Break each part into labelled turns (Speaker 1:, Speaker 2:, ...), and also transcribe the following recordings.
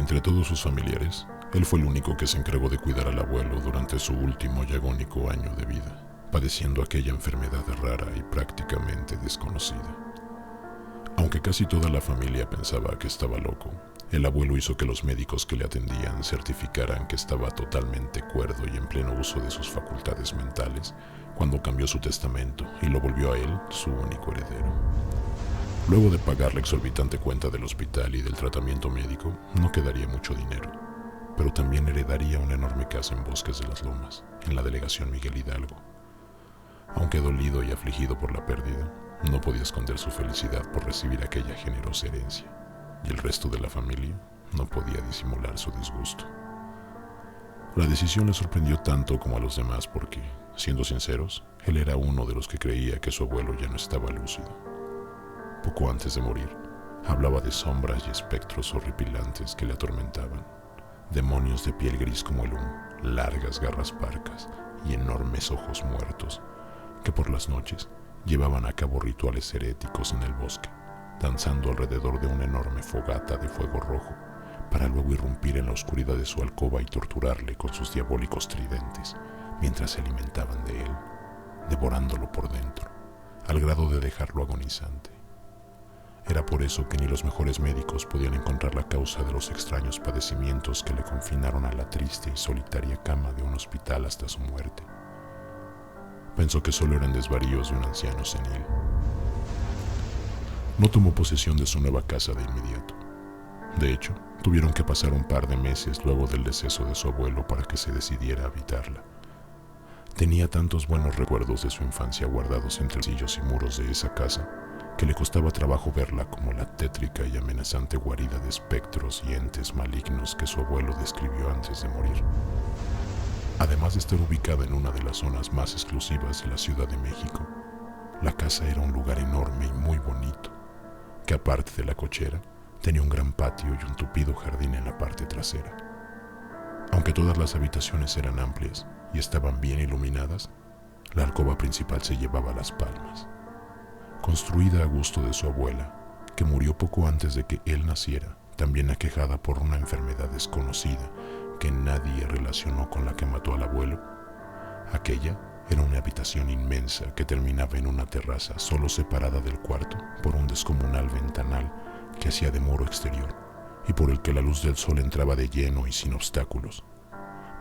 Speaker 1: entre todos sus familiares, él fue el único que se encargó de cuidar al abuelo durante su último y agónico año de vida, padeciendo aquella enfermedad rara y prácticamente desconocida. Aunque casi toda la familia pensaba que estaba loco, el abuelo hizo que los médicos que le atendían certificaran que estaba totalmente cuerdo y en pleno uso de sus facultades mentales cuando cambió su testamento y lo volvió a él su único heredero. Luego de pagar la exorbitante cuenta del hospital y del tratamiento médico, no quedaría mucho dinero, pero también heredaría una enorme casa en Bosques de las Lomas, en la delegación Miguel Hidalgo. Aunque dolido y afligido por la pérdida, no podía esconder su felicidad por recibir aquella generosa herencia, y el resto de la familia no podía disimular su disgusto. La decisión le sorprendió tanto como a los demás porque, siendo sinceros, él era uno de los que creía que su abuelo ya no estaba lúcido. Poco antes de morir, hablaba de sombras y espectros horripilantes que le atormentaban, demonios de piel gris como el humo, largas garras parcas y enormes ojos muertos, que por las noches llevaban a cabo rituales heréticos en el bosque, danzando alrededor de una enorme fogata de fuego rojo, para luego irrumpir en la oscuridad de su alcoba y torturarle con sus diabólicos tridentes, mientras se alimentaban de él, devorándolo por dentro, al grado de dejarlo agonizante. Era por eso que ni los mejores médicos podían encontrar la causa de los extraños padecimientos que le confinaron a la triste y solitaria cama de un hospital hasta su muerte. Pensó que solo eran desvaríos de un anciano senil. No tomó posesión de su nueva casa de inmediato. De hecho, tuvieron que pasar un par de meses luego del deceso de su abuelo para que se decidiera a habitarla. Tenía tantos buenos recuerdos de su infancia guardados entre sillos y muros de esa casa que le costaba trabajo verla como la tétrica y amenazante guarida de espectros y entes malignos que su abuelo describió antes de morir. Además de estar ubicada en una de las zonas más exclusivas de la Ciudad de México, la casa era un lugar enorme y muy bonito, que aparte de la cochera, tenía un gran patio y un tupido jardín en la parte trasera. Aunque todas las habitaciones eran amplias y estaban bien iluminadas, la alcoba principal se llevaba las palmas. Construida a gusto de su abuela, que murió poco antes de que él naciera, también aquejada por una enfermedad desconocida que nadie relacionó con la que mató al abuelo, aquella era una habitación inmensa que terminaba en una terraza solo separada del cuarto por un descomunal ventanal que hacía de muro exterior y por el que la luz del sol entraba de lleno y sin obstáculos.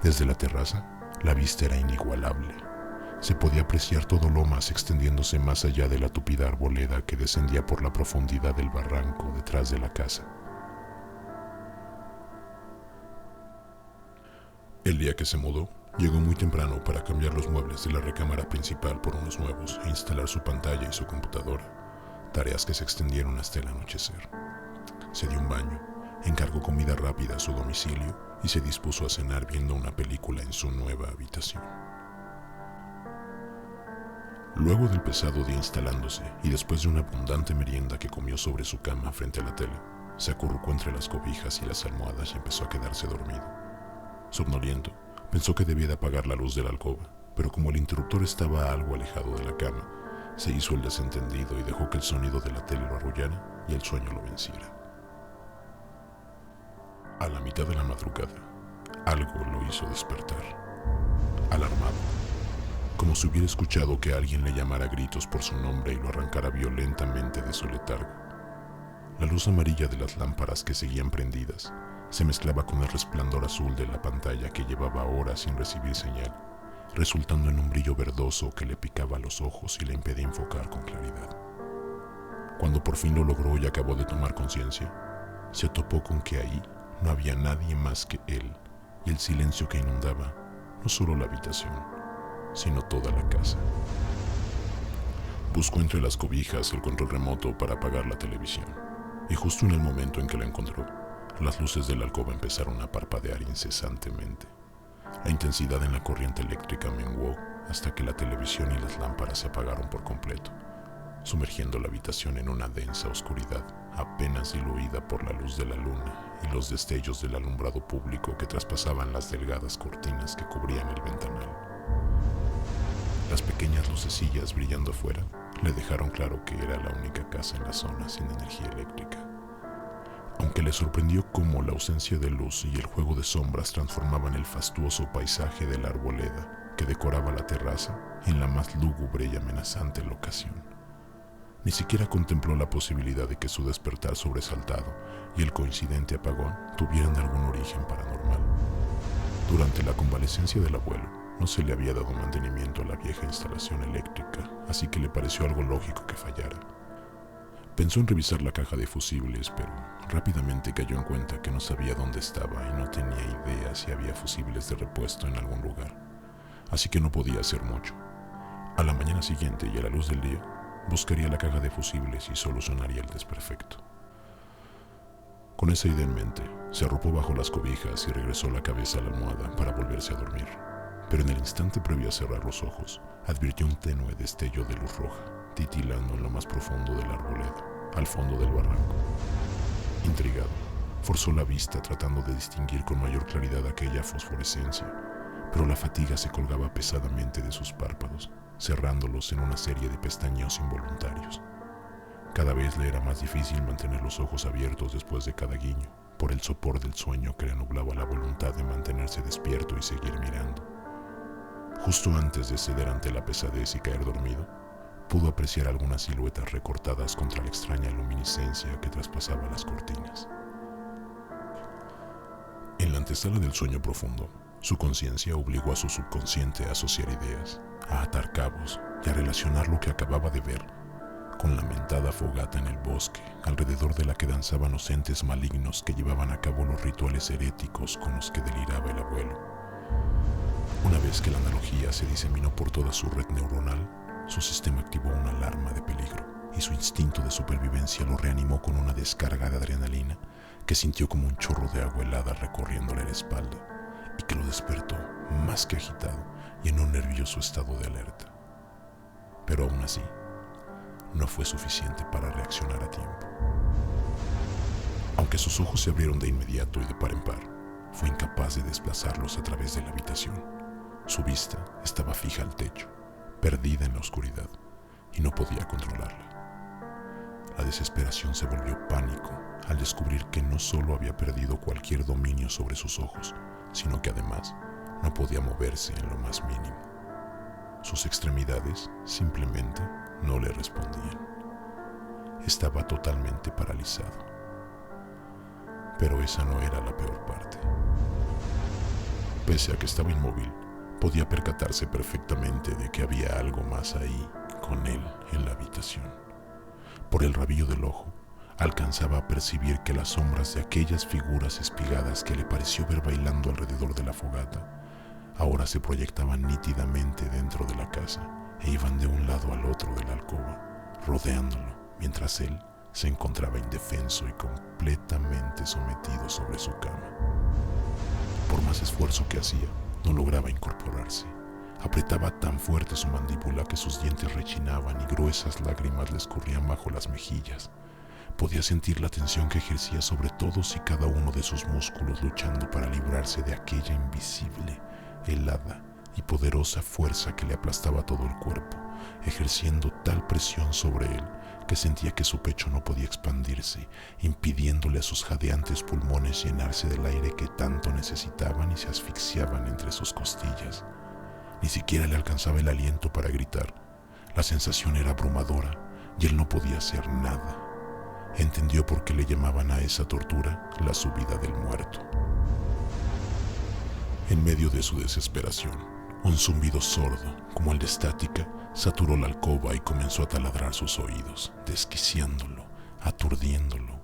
Speaker 1: Desde la terraza, la vista era inigualable. Se podía apreciar todo Lomas extendiéndose más allá de la tupida arboleda que descendía por la profundidad del barranco detrás de la casa. El día que se mudó, llegó muy temprano para cambiar los muebles de la recámara principal por unos nuevos e instalar su pantalla y su computadora, tareas que se extendieron hasta el anochecer. Se dio un baño, encargó comida rápida a su domicilio y se dispuso a cenar viendo una película en su nueva habitación. Luego del pesado día instalándose y después de una abundante merienda que comió sobre su cama frente a la tele, se acurrucó entre las cobijas y las almohadas y empezó a quedarse dormido. Somnoliento, pensó que debía de apagar la luz de la alcoba, pero como el interruptor estaba algo alejado de la cama, se hizo el desentendido y dejó que el sonido de la tele lo arrullara y el sueño lo venciera. A la mitad de la madrugada, algo lo hizo despertar, alarmado, como si hubiera escuchado que alguien le llamara a gritos por su nombre y lo arrancara violentamente de su letargo. La luz amarilla de las lámparas que seguían prendidas se mezclaba con el resplandor azul de la pantalla que llevaba horas sin recibir señal, resultando en un brillo verdoso que le picaba los ojos y le impedía enfocar con claridad. Cuando por fin lo logró y acabó de tomar conciencia, se topó con que ahí no había nadie más que él y el silencio que inundaba no solo la habitación, sino toda la casa. Buscó entre las cobijas el control remoto para apagar la televisión, y justo en el momento en que la encontró, las luces de la alcoba empezaron a parpadear incesantemente. La intensidad en la corriente eléctrica menguó hasta que la televisión y las lámparas se apagaron por completo, sumergiendo la habitación en una densa oscuridad apenas diluida por la luz de la luna y los destellos del alumbrado público que traspasaban las delgadas cortinas que cubrían el ventanal. Las pequeñas lucecillas brillando afuera le dejaron claro que era la única casa en la zona sin energía eléctrica. Aunque aunque le sorprendió cómo la ausencia de luz y el juego de sombras transformaban el fastuoso paisaje de la arboleda que decoraba la terraza en la más lúgubre y amenazante locación. Ni siquiera contempló la posibilidad de que su despertar sobresaltado y el coincidente apagón tuvieran algún origen paranormal. Durante la convalecencia del abuelo, no se le había dado mantenimiento a la vieja instalación eléctrica, así que le pareció algo lógico que fallara. Pensó en revisar la caja de fusibles, pero rápidamente cayó en cuenta que no sabía dónde estaba y no tenía idea si había fusibles de repuesto en algún lugar, así que no podía hacer mucho. A la mañana siguiente y a la luz del día, buscaría la caja de fusibles y solucionaría el desperfecto. Con esa idea en mente, se arropó bajo las cobijas y regresó la cabeza a la almohada para volverse a dormir. Pero en el instante previo a cerrar los ojos, advirtió un tenue destello de luz roja, titilando en lo más profundo de la arboleda, al fondo del barranco. Intrigado, forzó la vista tratando de distinguir con mayor claridad aquella fosforescencia, pero la fatiga se colgaba pesadamente de sus párpados, cerrándolos en una serie de pestañeos involuntarios. Cada vez le era más difícil mantener los ojos abiertos después de cada guiño, por el sopor del sueño que le nublaba la voluntad de mantenerse despierto y seguir mirando. Justo antes de ceder ante la pesadez y caer dormido, pudo apreciar algunas siluetas recortadas contra la extraña luminiscencia que traspasaba las cortinas. En la antesala del sueño profundo, su conciencia obligó a su subconsciente a asociar ideas, a atar cabos y a relacionar lo que acababa de ver con la mentada fogata en el bosque, alrededor de la que danzaban los entes malignos que llevaban a cabo los rituales heréticos con los que deliraba el abuelo. Una vez que la analogía se diseminó por toda su red neuronal, su sistema activó una alarma de peligro y su instinto de supervivencia lo reanimó con una descarga de adrenalina que sintió como un chorro de agua helada recorriéndole la espalda y que lo despertó más que agitado y en un nervioso estado de alerta. Pero aún así, no fue suficiente para reaccionar a tiempo. Aunque sus ojos se abrieron de inmediato y de par en par, fue incapaz de desplazarlos a través de la habitación. Su vista estaba fija al techo, perdida en la oscuridad, y no podía controlarla. La desesperación se volvió pánico al descubrir que no solo había perdido cualquier dominio sobre sus ojos, sino que además no podía moverse en lo más mínimo. Sus extremidades simplemente no le respondían. Estaba totalmente paralizado. Pero esa no era la peor parte. Pese a que estaba inmóvil, podía percatarse perfectamente de que había algo más ahí con él en la habitación. Por el rabillo del ojo, alcanzaba a percibir que las sombras de aquellas figuras espigadas que le pareció ver bailando alrededor de la fogata, ahora se proyectaban nítidamente dentro de la casa e iban de un lado al otro de la alcoba, rodeándolo, mientras él se encontraba indefenso y completamente sometido sobre su cama. Por más esfuerzo que hacía, no lograba incorporarse. Apretaba tan fuerte su mandíbula que sus dientes rechinaban y gruesas lágrimas le escurrían bajo las mejillas. Podía sentir la tensión que ejercía sobre todos y cada uno de sus músculos luchando para librarse de aquella invisible, helada y poderosa fuerza que le aplastaba todo el cuerpo, ejerciendo tal presión sobre él que sentía que su pecho no podía expandirse, impidiéndole a sus jadeantes pulmones llenarse del aire que tanto necesitaban y se asfixiaban entre sus costillas. Ni siquiera le alcanzaba el aliento para gritar. La sensación era abrumadora y él no podía hacer nada. Entendió por qué le llamaban a esa tortura la subida del muerto. En medio de su desesperación, un zumbido sordo, como el de estática, saturó la alcoba y comenzó a taladrar sus oídos, desquiciándolo, aturdiéndolo.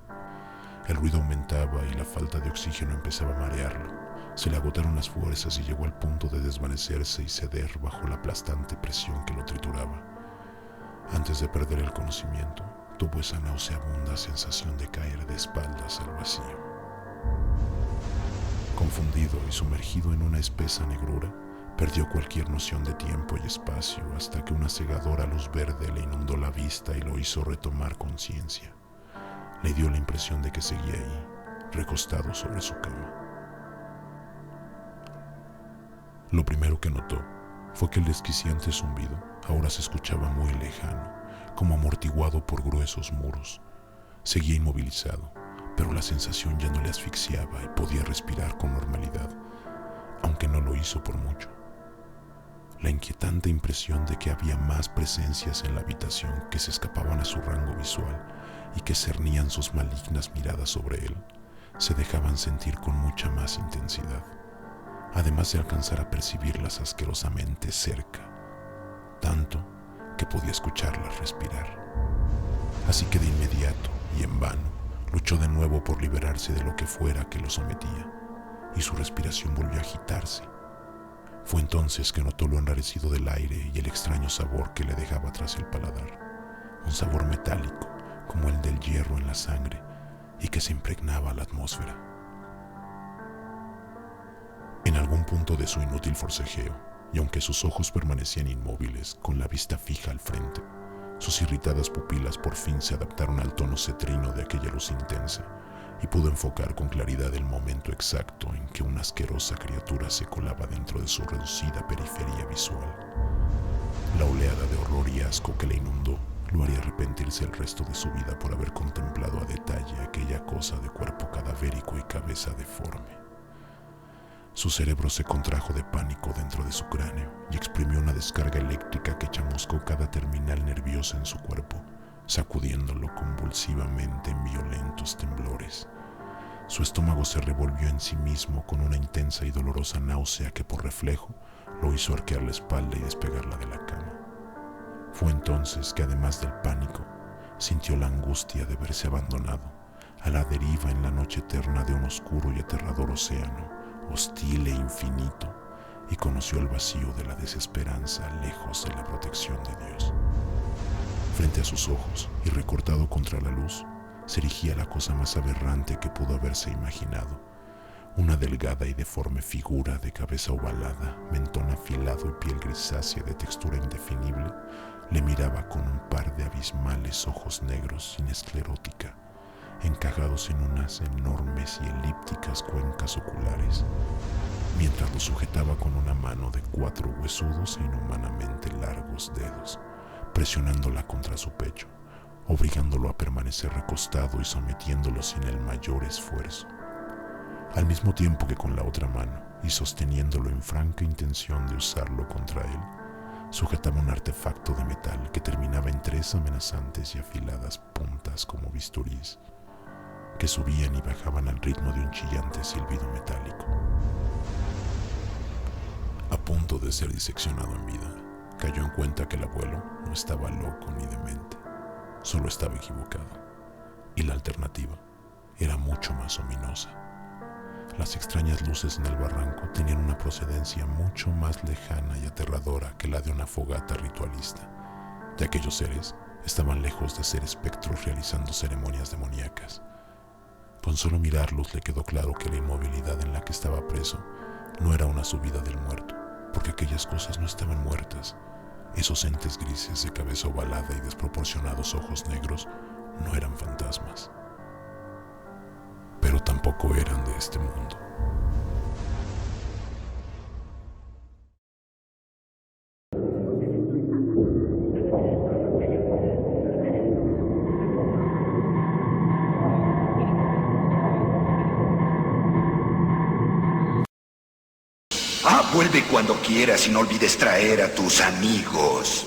Speaker 1: El ruido aumentaba y la falta de oxígeno empezaba a marearlo. Se le agotaron las fuerzas y llegó al punto de desvanecerse y ceder bajo la aplastante presión que lo trituraba. Antes de perder el conocimiento, tuvo esa nauseabunda sensación de caer de espaldas al vacío. Confundido y sumergido en una espesa negrura, perdió cualquier noción de tiempo y espacio hasta que una cegadora luz verde le inundó la vista y lo hizo retomar conciencia. Le dio la impresión de que seguía ahí, recostado sobre su cama. Lo primero que notó fue que el desquiciante zumbido ahora se escuchaba muy lejano, como amortiguado por gruesos muros. Seguía inmovilizado, pero la sensación ya no le asfixiaba y podía respirar con normalidad, aunque no lo hizo por mucho. La inquietante impresión de que había más presencias en la habitación que se escapaban a su rango visual y que cernían sus malignas miradas sobre él, se dejaban sentir con mucha más intensidad, además de alcanzar a percibirlas asquerosamente cerca, tanto que podía escucharlas respirar. Así que de inmediato y en vano luchó de nuevo por liberarse de lo que fuera que lo sometía, y su respiración volvió a agitarse. Fue entonces que notó lo enrarecido del aire y el extraño sabor que le dejaba tras el paladar, un sabor metálico como el del hierro en la sangre y que se impregnaba la atmósfera. En algún punto de su inútil forcejeo, y aunque sus ojos permanecían inmóviles con la vista fija al frente, sus irritadas pupilas por fin se adaptaron al tono cetrino de aquella luz intensa y pudo enfocar con claridad el momento exacto en que una asquerosa criatura se colaba dentro de su reducida periferia visual. La oleada de horror y asco que le inundó lo haría arrepentirse el resto de su vida por haber contemplado a detalle aquella cosa de cuerpo cadavérico y cabeza deforme. Su cerebro se contrajo de pánico dentro de su cráneo y exprimió una descarga eléctrica que chamuscó cada terminal nerviosa en su cuerpo, sacudiéndolo convulsivamente en violentos temblores. Su estómago se revolvió en sí mismo con una intensa y dolorosa náusea que por reflejo lo hizo arquear la espalda y despegarla de la cama. Fue entonces que, además del pánico, sintió la angustia de verse abandonado a la deriva en la noche eterna de un oscuro y aterrador océano, hostil e infinito, y conoció el vacío de la desesperanza lejos de la protección de Dios. Frente a sus ojos y recortado contra la luz, se erigía la cosa más aberrante que pudo haberse imaginado. Una delgada y deforme figura de cabeza ovalada, mentón afilado y piel grisácea de textura indefinible, le miraba con un par de abismales ojos negros sin esclerótica, encajados en unas enormes y elípticas cuencas oculares, mientras lo sujetaba con una mano de 4 huesudos e inhumanamente largos dedos, presionándola contra su pecho, obligándolo a permanecer recostado y sometiéndolo sin el mayor esfuerzo, al mismo tiempo que con la otra mano, y sosteniéndolo en franca intención de usarlo contra él, sujetaba un artefacto de metal que terminaba en 3 amenazantes y afiladas puntas como bisturís, que subían y bajaban al ritmo de un chillante silbido metálico. A punto de ser diseccionado en vida, cayó en cuenta que el abuelo no estaba loco ni demente, solo estaba equivocado, y la alternativa era mucho más ominosa. Las extrañas luces en el barranco tenían una procedencia mucho más lejana y aterradora que la de una fogata ritualista, y aquellos seres estaban lejos de ser espectros realizando ceremonias demoníacas. Con solo mirarlos le quedó claro que la inmovilidad en la que estaba preso no era una subida del muerto, porque aquellas cosas no estaban muertas. Esos entes grises de cabeza ovalada y desproporcionados ojos negros no eran fantasmas, pero tampoco eran de este mundo.
Speaker 2: Vuelve cuando quieras y no olvides traer a tus amigos.